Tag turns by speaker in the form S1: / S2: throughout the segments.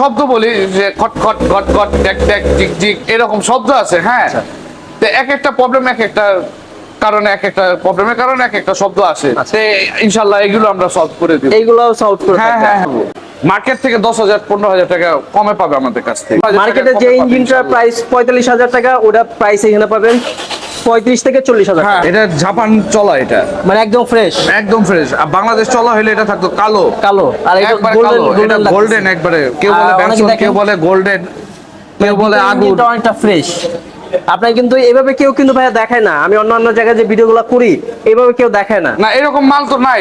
S1: শব্দ বলি যে খট খট ঘট ঘট ট্যাক ট্যাক টিক টিক এরকম শব্দ আছে। হ্যাঁ, তো এক একটা প্রবলেম এক একটা কারণে এক একটা প্রবলেমের কারণে এক একটা শব্দ আসে। ইনশাআল্লাহ এগুলো আমরা সলভ করে দিব।
S2: এইগুলো সলভ করে
S1: হ্যাঁ হ্যাঁ, মার্কেট থেকে 10,000 15,000 টাকা কমে পাবে আমাদের কাছ থেকে।
S2: মার্কেটে যে ইঞ্জিনটার প্রাইস 45,000 টাকা, ওটা প্রাইস এখানে পাবেন 35 থেকে 40,000।
S1: হ্যাঁ, এটা জাপান চলা, এটা
S2: মানে একদম ফ্রেশ,
S1: একদম ফ্রেশ। আর বাংলাদেশ চলা হলে এটা থাকতো কালো
S2: কালো, আর এটা গোল্ডেন,
S1: গোল্ডেন একবারে। কেউ বলে ব্যানসন, কেউ বলে গোল্ডেন, কেউ বলে আগুন।
S2: এটা অনেকটা ফ্রেশ। আপনার কিন্তু এইভাবে কেউ কিন্তু ভাইয়া দেখায় না। আমি অন্যান্য জায়গায় যে ভিডিওগুলো করি এইভাবে কেউ দেখায় না।
S1: না, এরকম মাল তো নাই।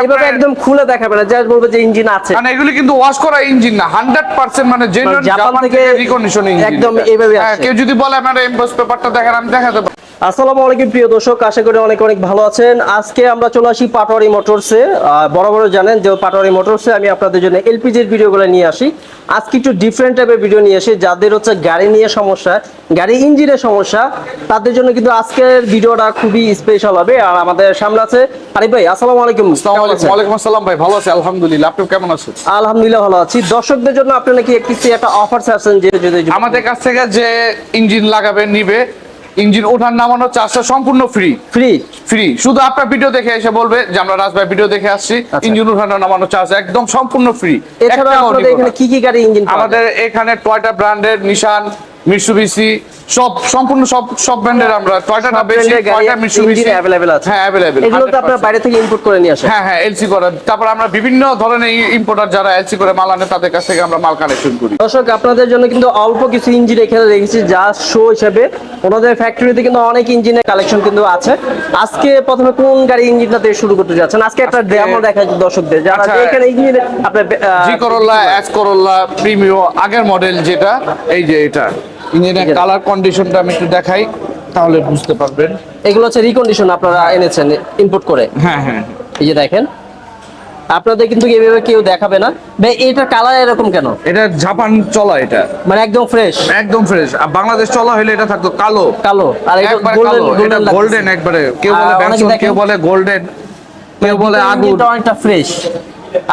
S2: এইভাবে একদম খুলে দেখাবে না, জাস্ট বলবে যে ইঞ্জিন আছে।
S1: মানে এগুলি কিন্তু ওয়াশ করা ইঞ্জিন না, 100% মানে জেনুইন জাপান থেকে রিকন্ডিশন ইঞ্জিন
S2: একদম এইভাবে আসে।
S1: কেউ যদি বলে আমার এমবস পেপারটা দেখেন, আমি দেখাতে পারি।
S2: আসসালামু আলাইকুম প্রিয় দর্শক, আশা করি অনেক অনেক ভালো আছেন। আজকে আমরা চলে আসি পাটোয়ারি মোটরসে। বরাবর জানেন যে পাটোয়ারি মোটরসে আমি আপনাদের জন্য এলপিজির ভিডিওগুলো নিয়ে আসি। আজকে একটু ডিফারেন্ট টাইপের ভিডিও নিয়ে আসি। যাদের হচ্ছে গাড়ি নিয়ে সমস্যা, গাড়ি ইঞ্জিনের সমস্যা, তাদের জন্য কিন্তু আজকের ভিডিওটা খুবই স্পেশাল হবে। আর আমাদের সামনে আছে আরিফ ভাই। আসসালামু আলাইকুম।
S1: ওয়ালাইকুম আসসালাম ভাই, ভালো আছি আলহামদুলিল্লাহ। আপনি কেমন আছেন?
S2: আলহামদুলিল্লাহ ভালো আছি। দর্শকদের জন্য আপনি নাকি কিছু একটা অফার চাচ্ছেন, যে
S1: আমাদের কাছ থেকে যে ইঞ্জিন লাগাবে নিবে, ইঞ্জিন ওঠার নামানো চার্জটা সম্পূর্ণ ফ্রি।
S2: ফ্রি
S1: ফ্রি, শুধু আপনার ভিডিও দেখে এসে বলবে যে আমরা রাজভাই ভিডিও দেখে আসছি, ইঞ্জিন ওঠানো নামানো চার্জ একদম সম্পূর্ণ ফ্রি।
S2: এছাড়া আপনাদের এখানে কি কি গাড়ি ইঞ্জিন?
S1: আমাদের এখানে টয়োটা ব্র্যান্ডের, নিশান, মিৎসুবিশি, সব সম্পূর্ণ সব ব্র্যান্ডের আমরা টয়োটা না বেশি, টয়োটা মিৎসুবিশি
S2: अवेलेबल আছে।
S1: হ্যাঁ अवेलेबल।
S2: এগুলো তো আপনারা বাইরে থেকে ইম্পোর্ট করে নিয়ে আসেন?
S1: হ্যাঁ হ্যাঁ, এলসি করা। তারপর আমরা বিভিন্ন ধরনের ইম্পোর্টার যারা এলসি করে মাল আনে তাদের কাছ থেকে আমরা মাল কালেকশন করি।
S2: দর্শক, আপনাদের জন্য কিন্তু অল্প কিছু ইঞ্জিন এখানে রেখেছি জাস্ট শো হিসেবে। ওনাদের ফ্যাক্টরিতে কিন্তু অনেক ইঞ্জিনের কালেকশন কিন্তু আছে। আজকে প্রথমে কোন গাড়ি ইঞ্জিনটা দিয়ে শুরু করতে যাচ্ছেন? আজকে একটা ডেমো দেখাই দর্শকদের, যারা এখানে ইঞ্জিন আপনার
S1: X-corolla, X-corolla প্রিমিও আগের মডেল যেটা, এই যে এটা ইঞ্জিনের কালার কন্ডিশনটা আমি একটু দেখাই তাহলে বুঝতে পারবেন।
S2: এগুলো হচ্ছে রিকন্ডিশন আপনারা এনেছেন ইম্পোর্ট করে?
S1: হ্যাঁ হ্যাঁ,
S2: এই যে দেখেন, আপনাদের কিন্তু এইভাবে কেউ দেখাবে না ভাই। এটা কালার এরকম কেন?
S1: এটা জাপান চলা, এটা
S2: মানে একদম ফ্রেশ,
S1: একদম ফ্রেশ। আর বাংলাদেশ চলা হলে এটা থাকতো কালো
S2: কালো, আর এটা
S1: গোল্ডেন একবারে। কেউ বলে ব্যানসন, কেউ বলে গোল্ডেন, কেউ বলে আগুন।
S2: এটা অনেকটা ফ্রেশ।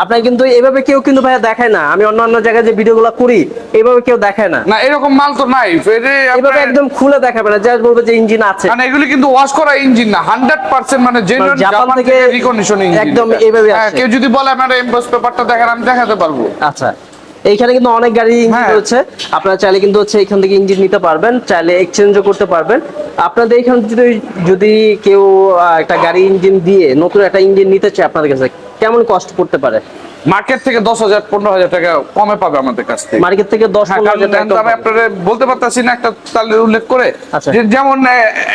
S2: আপনার কিন্তু এইভাবে কেউ কিন্তু ভাইয়া দেখায় না। আমি অন্যান্য জায়গায় যে ভিডিওগুলো করি এইভাবে কেউ দেখায় না।
S1: না, এরকম মাল তো নাই।
S2: এইভাবে একদম খুলে দেখাবে না, জাস্ট বলবে যে ইঞ্জিন আছে।
S1: মানে এগুলি কিন্তু ওয়াশ করা ইঞ্জিন না, 100% মানে জেনুইন জাপান থেকে রিকন্ডিশন ইঞ্জিন
S2: একদম এইভাবে আসে।
S1: কেউ যদি বলে আমার এমবস পেপারটা দেখেন, আমি দেখাতে পারবো।
S2: আচ্ছা, এইখানে কিন্তু অনেক গাড়ি ইঞ্জিন রয়েছে। আপনারা চাইলে কিন্তু হচ্ছে এখান থেকে ইঞ্জিন নিতে পারবেন, চাইলে এক্সচেঞ্জও করতে পারবেন। আপনাদের এখানে যদি কেউ একটা গাড়ি ইঞ্জিন দিয়ে নতুন একটা ইঞ্জিন নিতে চায় আপনাদের কাছে, কেমন কস্ট পড়তে পারে?
S1: মার্কেট থেকে 10,000 15,000 টাকা কমে পাবে আমাদের কাছ থেকে।
S2: মার্কেট থেকে 10-15,000 টাকা
S1: আমি আপনাদের বলতে পারতাছি না একটা তাহলে উল্লেখ করে, যেমন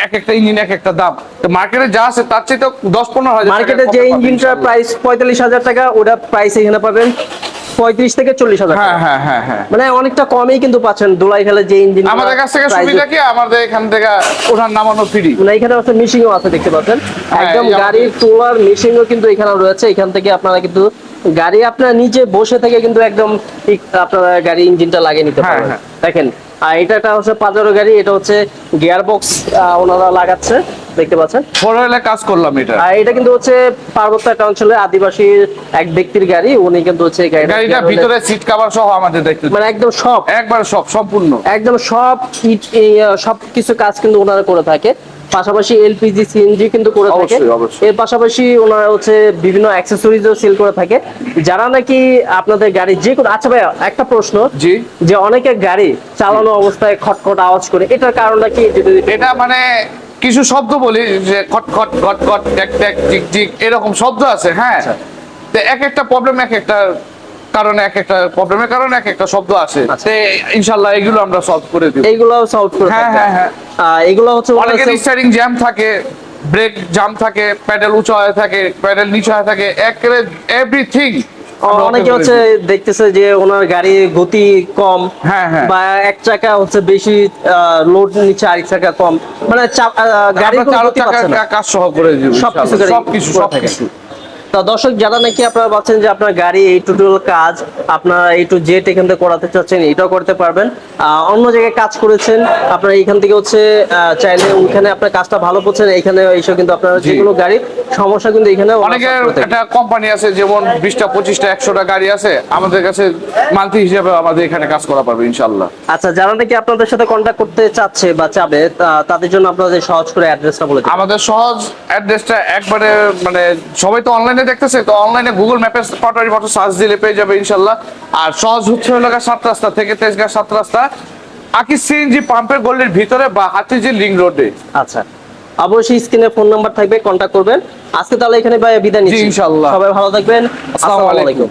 S1: এক একটা ইঞ্জিন এক একটা দাম। তো মার্কেটে যা আছে তার চেয়ে তো 10-15,000।
S2: মার্কেটে যে ইঞ্জিনটার প্রাইস 45,000 টাকা, ওটা প্রাইস এখানে পাবেন 35 থেকে 40,000।
S1: হ্যাঁ হ্যাঁ হ্যাঁ হ্যাঁ,
S2: মানে অনেকটা কমই কিন্তু পাচ্ছেন। দোলাই ফেলে যে ইঞ্জিন
S1: আমাদের কাছ থেকে সুবিধা কি, আমাদের এখান থেকে ওঠার নামানো ফ্রি।
S2: মানে এখানে আছে মিশিংও আছে, দেখতে পাচ্ছেন একদম গাড়ির তোলার মিশিংও কিন্তু এখানে রয়েছে। এখান থেকে আপনারা কিন্তু গাড়ি আপনারা নিচে বসে থেকে কিন্তু একদম আপনারা গাড়ি ইঞ্জিনটা লাগিয়ে নিতে পারবেন। দেখেন, আর এটা হচ্ছে পাজারো গাড়ি, এটা হচ্ছে গিয়ার বক্স ওনারা লাগাচ্ছে, দেখতে পাচ্ছেন।
S1: ফোরওয়েলে কাজ করলাম এটা।
S2: আর এটা কিন্তু হচ্ছে পার্বত্য একটা অঞ্চলে আদিবাসী এক ব্যক্তির গাড়ি। উনি কিন্তু হচ্ছে
S1: গাড়িটা ভিতরে সিট কভার সহ আমাদের দেখতে, মানে
S2: একদম সব,
S1: একবার সব সম্পূর্ণ
S2: একদম সব কিছু কাজ কিন্তু ওনারা করে থাকে। পাশাপাশি এলপিজি সিএনজি কিন্তু করে থাকে। এর পাশাপাশি ওনারা হচ্ছে বিভিন্ন অ্যাকসেসরিজও সেল করে থাকে, যারা নাকি আপনাদের গাড়ি যে কোনো। আচ্ছা ভাই, একটা প্রশ্ন, যে অনেকে গাড়ি চালানো অবস্থায় খটখট আওয়াজ করে, এটার কারণটা কি?
S1: এটা মানে কিছু শব্দ বলি যে খট খট ঘট ঘট ট্যাক ট্যাক টিক টিক এরকম শব্দ আছে। হ্যাঁ, তো এক একটা প্রবলেম এক একটা কারণে এক একটা প্রবলেমের কারণে এক একটা শব্দ আসে। ইনশাআল্লাহ এগুলো আমরা সলভ করে দিব।
S2: এইগুলো সলভ করে
S1: হ্যাঁ হ্যাঁ হ্যাঁ।
S2: এগুলো হচ্ছে
S1: অনেকের স্টিয়ারিং জ্যাম থাকে, ব্রেক জ্যাম থাকে, প্যাডেল উঁচু হয়ে থাকে, প্যাডেল নিচু হয়ে থাকে, এভরিথিং।
S2: অনেকে হচ্ছে দেখতেছে যে ওনার গাড়ির গতি কম,
S1: হ্যাঁ হ্যাঁ,
S2: বা এক চাকা হচ্ছে বেশি লোড নিচ্ছে, আরেক চাকা কম, মানে গাড়ির কোনো গতি পাচ্ছে না।
S1: কাজ সহ করে দিব সবকিছু।
S2: তা দর্শক যারা নাকি আপনারা ভাবছেন যে আপনার গাড়ি এই টোটাল কাজ আপনারা এই টু জেড এখান থেকে করাতে চাচ্ছেন, এটাও করতে পারবেন। অন্য জায়গায় কাজ করেছেন আপনারা এইখান থেকে হচ্ছে চাইলে ওইখানে আপনার কাজটা ভালো করছেন, এইখানে এসে কিন্তু আপনারা যেগুলো গাড়ির সমস্যা কিন্তু এখানে
S1: অনেকের একটা কোম্পানি আছে যেমন 20টা 25টা 100টা গাড়ি আছে, আমাদের কাছে মান্থলি হিসেবে আমাদের এখানে কাজ করা পারবে ইনশাআল্লাহ।
S2: আচ্ছা, যারা নাকি আপনাদের সাথে কন্ট্যাক্ট করতে চাচ্ছে বা চাবে তাদের জন্য আপনাদের সহজ করে অ্যাড্রেসটা বলে দিন।
S1: আমাদের সহজ অ্যাড্রেসটা একবারে মানে সবাই তো অনলাইনে দেখতেছে, তো অনলাইনে গুগল ম্যাপে পাটোয়ারি মোটর সার্চ দিলে পেয়ে যাবে ইনশাআল্লাহ। আর সহজ হচ্ছে হলো 7 রাস্তা থেকে তেজগাঁ 7 রাস্তা আকি সিএনজি পাম্পের গলির ভিতরে বা হাতিঝিল লিং রোডে।
S2: আচ্ছা, অবশ্যই স্ক্রিনে ফোন নাম্বার থাকবে, কন্ট্যাক্ট করবেন। আজকে তাহলে এখানে বিদায় নিচ্ছি
S1: ইনশাআল্লাহ।
S2: সবাই ভালো থাকবেন, আসসালামু আলাইকুম।